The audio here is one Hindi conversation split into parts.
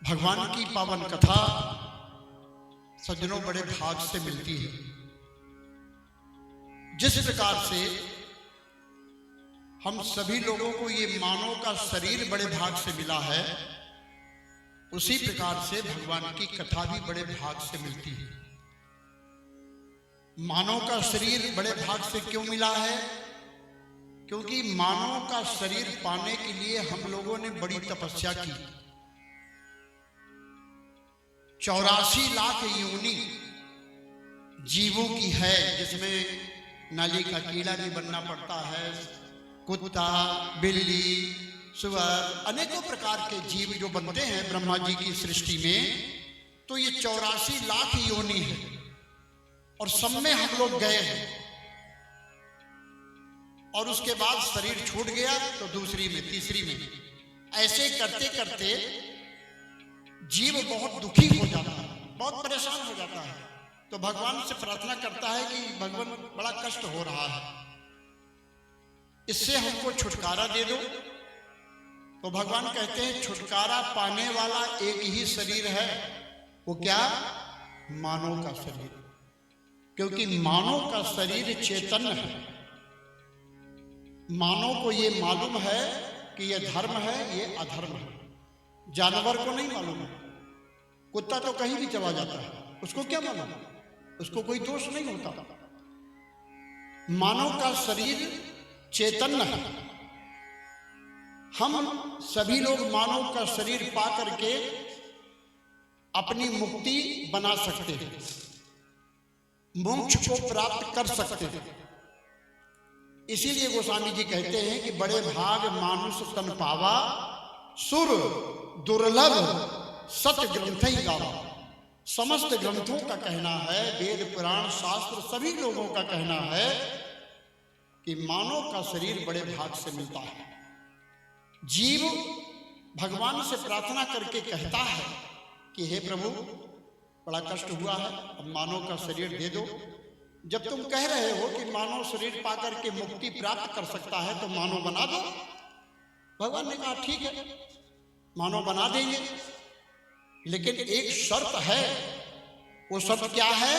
भगवान की पावन कथा सज्जनों बड़े भाग से मिलती है। जिस प्रकार से हम सभी लोगों को ये मानव का शरीर बड़े भाग से मिला है, उसी प्रकार से भगवान की कथा भी बड़े भाग से मिलती है। मानव का शरीर बड़े भाग से क्यों मिला है? क्योंकि मानव का शरीर पाने के लिए हम लोगों ने बड़ी तपस्या की। 84 लाख योनि जीवों की है, जिसमें नाली का कीड़ा भी बनना पड़ता है, कुत्ता, बिल्ली, सुअर, अनेकों प्रकार के जीव जो बनते हैं ब्रह्मा जी की सृष्टि में। तो ये 84 लाख योनि है और सब में हम लोग गए हैं। और उसके बाद शरीर छूट गया तो दूसरी में, तीसरी में, ऐसे करते करते जीव बहुत दुखी हो जाता है, बहुत परेशान हो जाता है। तो भगवान से प्रार्थना करता है कि भगवान बड़ा कष्ट हो रहा है, इससे हमको छुटकारा दे दो। तो भगवान कहते हैं छुटकारा पाने वाला एक ही शरीर है, वो क्या? मानव का शरीर। क्योंकि मानव का शरीर चैतन्य है। मानव को ये मालूम है कि ये धर्म है, ये अधर्म है। जानवर को नहीं मालूम है। कुत्ता तो कहीं भी चला जाता है, उसको क्या मालूम? उसको कोई दोष नहीं होता। मानव का शरीर चैतन्य है। हम सभी लोग मानव का शरीर पा करके अपनी मुक्ति बना सकते हैं, मोक्ष को प्राप्त कर सकते हैं। इसीलिए गोस्वामी जी कहते हैं कि बड़े भाग मानुष तन पावा, सुर दुर्लभ सत्य ग्रंथ ही गावा। समस्त ग्रंथों का कहना है, वेद पुराण शास्त्र सभी लोगों का कहना है कि मानव का शरीर बड़े भाग से मिलता है। जीव भगवान से प्रार्थना करके कहता है कि हे प्रभु, बड़ा कष्ट हुआ है, अब मानव का शरीर दे दो। जब तुम कह रहे हो कि मानव शरीर पाकर के मुक्ति प्राप्त कर सकता है तो मानव बना दो। भगवान ने कहा ठीक है, मानव बना देंगे, लेकिन एक शर्त है। वो शर्त क्या है?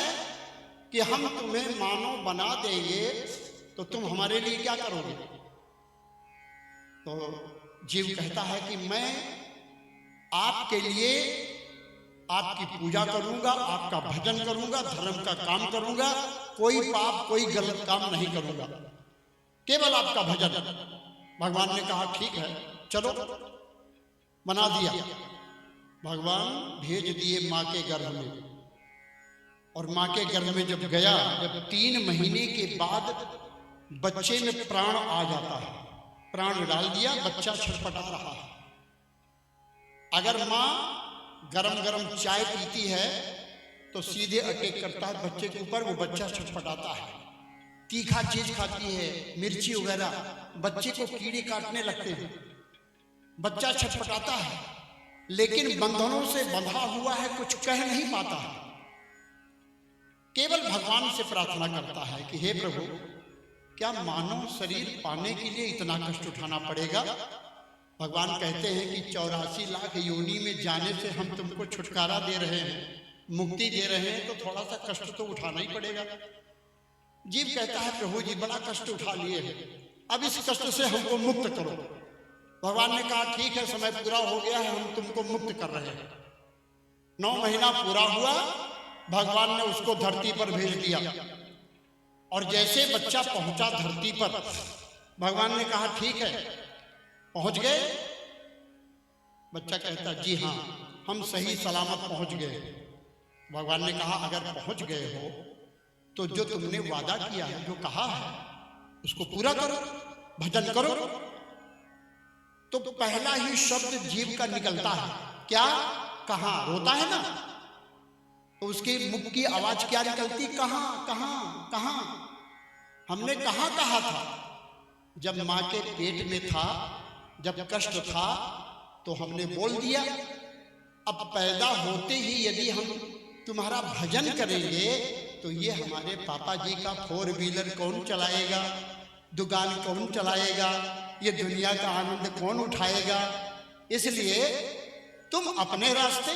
कि हम तुम्हें मानव बना देंगे तो तुम हमारे लिए क्या करोगे? तो जीव कहता है कि मैं आपके लिए आपकी पूजा करूंगा, आपका भजन करूंगा, धर्म का काम करूंगा, कोई पाप कोई गलत काम नहीं करूंगा, केवल आपका भजन। भगवान ने कहा ठीक है, चलो, बना दिया। भगवान भेज दिए माँ के गर्भ में, और माँ के गर्भ में जब गया, जब 3 महीने के बाद बच्चे में प्राण आ जाता है, प्राण डाल दिया, बच्चा छटपटा रहा है। अगर माँ गरम गरम चाय पीती है तो सीधे अटैक करता है बच्चे के ऊपर, वो बच्चा छटपटाता है। तीखा चीज खाती है, मिर्ची वगैरह, बच्चे को कीड़े काटने लगते हैं, बच्चा छटपटाता है, लेकिन बंधनों से बंधा हुआ है, कुछ कह नहीं पाता है। केवल भगवान से प्रार्थना करता है कि हे प्रभु, क्या मानव शरीर पाने के लिए इतना कष्ट उठाना पड़ेगा? भगवान कहते हैं कि 84 लाख योनि में जाने से हम तुमको छुटकारा दे रहे हैं, मुक्ति दे रहे हैं, तो थोड़ा सा कष्ट तो उठाना ही पड़ेगा। जीव कहता है प्रभु जी, बड़ा कष्ट उठा लिए हैं, अब इस कष्ट से हमको मुक्त करो। भगवान ने कहा ठीक है, समय पूरा हो गया है, हम तुमको मुक्त कर रहे हैं। 9 महीना पूरा हुआ, भगवान ने उसको धरती पर भेज दिया। और जैसे बच्चा पहुंचा धरती पर, भगवान ने कहा ठीक है, पहुंच गए? बच्चा कहता जी हाँ, हम सही सलामत पहुंच गए। भगवान ने कहा अगर पहुंच गए हो तो जो तुमने वादा किया है, जो कहा है, उसको पूरा करो, भजन करो। तो पहला ही शब्द जीव का निकलता है, क्या? कहां? रोता है ना, तो उसके मुख की आवाज क्या निकलती? कहां कहां कहां। हमने कहां कहा था? जब मां के पेट में था, जब कष्ट था, तो हमने बोल दिया। अब पैदा होते ही यदि हम तुम्हारा भजन करेंगे तो ये हमारे पापा जी का 4 व्हीलर कौन चलाएगा, दुकान कौन चलाएगा, ये दुनिया का आनंद कौन उठाएगा? इसलिए तुम अपने रास्ते,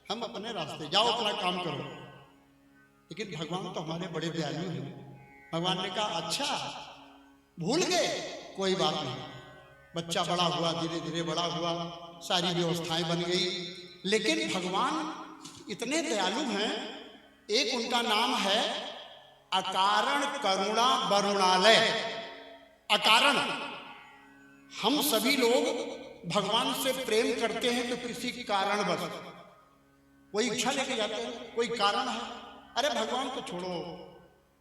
हम अपने रास्ते, जाओ अपना काम करो। लेकिन भगवान तो हमारे बड़े दयालु हैं। भगवान ने कहा अच्छा भूल गए, कोई बात नहीं। बच्चा बड़ा हुआ, धीरे धीरे बड़ा हुआ, सारी व्यवस्थाएं बन गई। लेकिन भगवान इतने दयालु हैं, एक उनका नाम है अकारण करुणा वरुणालय। अकारण, हम सभी लोग भगवान से प्रेम करते हैं तो किसी कारणवश, कोई इच्छा लेके जाते हैं, कोई कारण है। अरे भगवान को छोड़ो,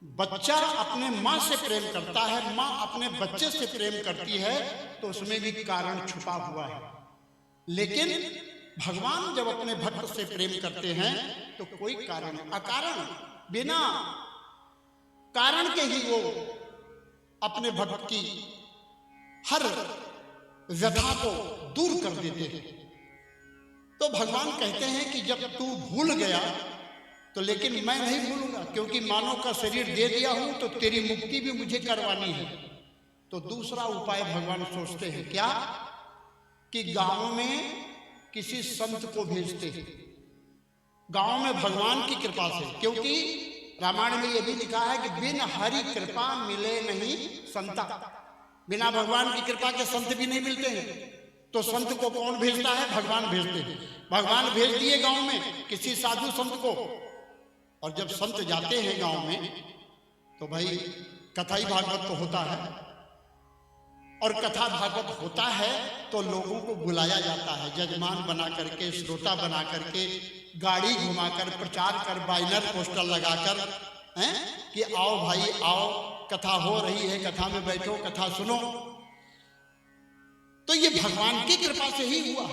बच्चा अपने माँ से प्रेम करता है, माँ अपने बच्चे से प्रेम करती है, तो उसमें भी कारण छुपा हुआ है। लेकिन भगवान जब अपने भक्त से प्रेम करते हैं तो कोई कारण, अकारण, बिना कारण के ही वो अपने भक्त की हर व्यथा को दूर कर देते हैं। तो भगवान कहते हैं कि जब तू भूल गया तो लेकिन मैं नहीं भूलूंगा, क्योंकि मानव का शरीर दे दिया हूं तो तेरी मुक्ति भी मुझे करवानी है। तो दूसरा उपाय भगवान सोचते हैं क्या, कि गांव में किसी संत को भेजते हैं। गांव में भगवान की कृपा से, क्योंकि रामायण में यह भी लिखा है कि बिन हरि कृपा मिले नहीं संता, बिना भगवान की कृपा के संत भी नहीं मिलते हैं। तो संत को कौन भेजता है, भगवान भेजते हैं। भगवान भेज दिए गांव में किसी साधु संत को, और जब संत जाते हैं गांव में तो भाई कथाई भागवत तो होता है, और कथा भागवत होता है तो लोगों को बुलाया जाता है, जजमान बना करके, श्रोता बना करके, गाड़ी घुमाकर, प्रचार कर, बैनर पोस्टर लगाकर, हैं कि आओ भाई आओ, कथा हो रही है, कथा में बैठो, कथा सुनो। तो ये भगवान की कृपा से ही हुआ।